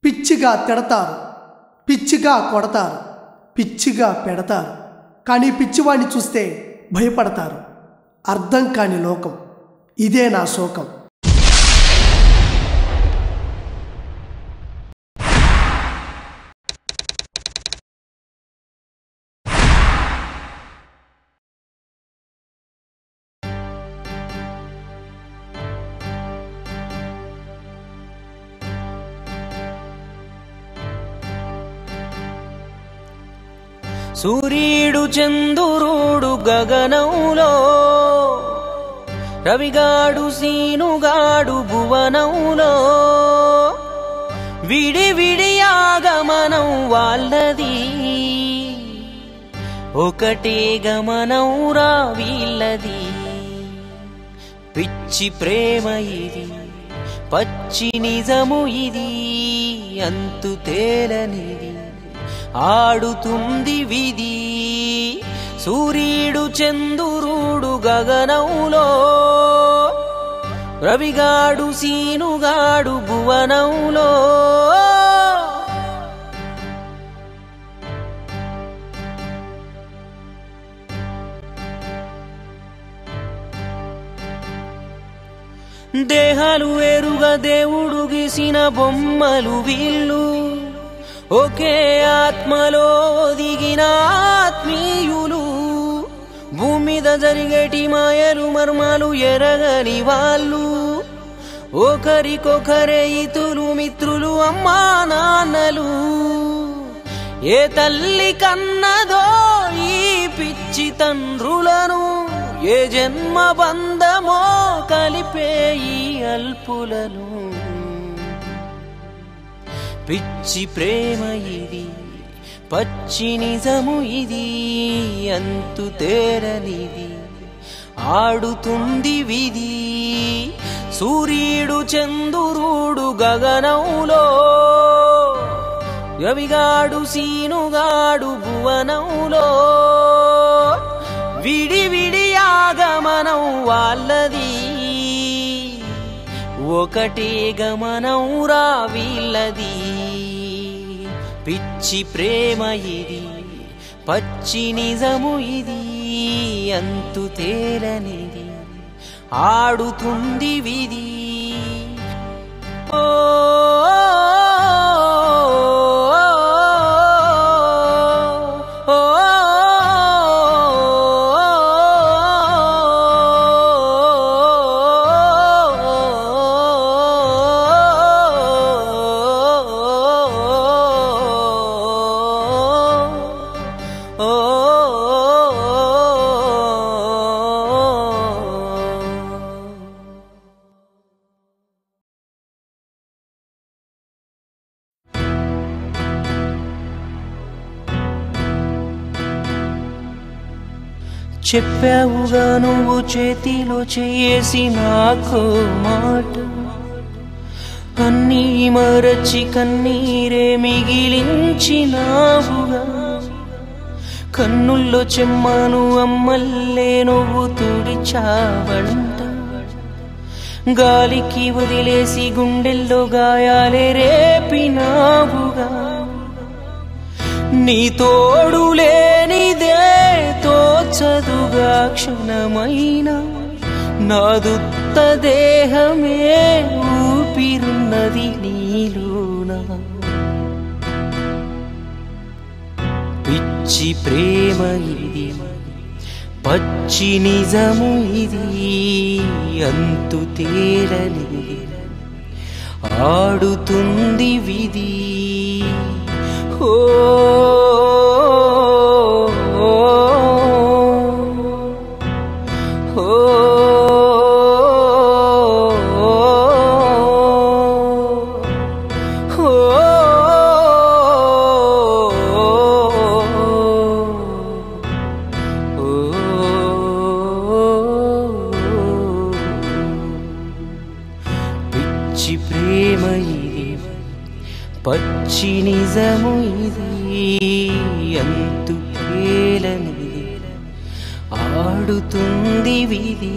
పిచ్చిగా తిడతారు, పిచ్చిగా కొడతారు, పిచ్చిగా పెడతారు. కానీ పిచ్చివాణ్ణి చూస్తే భయపడతారు. అర్థం కాని లోకం, ఇదే నా శోకం. సూర్యుడు చంద్రుడు గగనంలో, రవిగాడు సీనుగాడు భువనంలో, విడి విడి ఆగమనం వాళ్ళది, ఒకటే గమనం రా వీళ్ళది. పిచ్చి ప్రేమ ఇది, పచ్చి నిజము ఇది, అంతు తేలనిది, ఆడుతుంది విధి. సూర్యుడు చంద్రుడు గగనంలో, రవిగాడు సీనుగాడు భువనంలో. దేహాలు వేరుగా దేవుడు గీసిన బొమ్మలు వీళ్ళు, ఒకే ఆత్మలో దిగిన ఆత్మీయులు. భూమి మీద జరిగేటి మాయలు మర్మాలు ఎరగని వాళ్ళు, ఒకరికొకరే ఇతులు మిత్రులు అమ్మా నాన్నలు. ఏ తల్లి కన్నదో ఈ పిచ్చి తండ్రులను, ఏ జన్మ బంధమో కలిపే ఈ అల్పులను. పిచ్చి ప్రేమ ఇది, పచ్చి నిజము ఇది, అంతు తేరనిది, ఆడుతుంది విధి. సూర్యుడు చంద్రుడు గగనంలో, రవిగాడు సీనుగాడు భువనంలో, విడి విడి ఆగమనం వాళ్ళది, ఒకటే గమనం రా వీళ్ళది. పిచ్చి ప్రేమ ఇది, పచ్చి నిజము ఇది, అంతు తేలనిది, ఆడుతుంది విధి. ఓ చెప్పావుగా నువ్వు చేతిలో చేసి నాకు మాట, అన్నీ మరచి కన్నీరే మిగిలించినావుగా. కన్నుల్లో చెమ్మాను అమ్మల్లే నువ్వు తుడిచావంట, గాలికి వదిలేసి గుండెల్లో గాయాలే రేపినావుగా. నీ తోడు లేనిదే తోచదుగా క్షణమైన, నాదుత్త దేహమే ఊపిరున్నది నీలోన. పిచ్చి ప్రేమ ఇది, పచ్చి నిజము ఇది, అంతు తేలనిది, ఆడుతుంది విధి. ఓ పిచ్చి ప్రేమ ఇది, పచ్చి నిజము ఇది, అంతు తేలనిది, ఆడుతుంది విధి.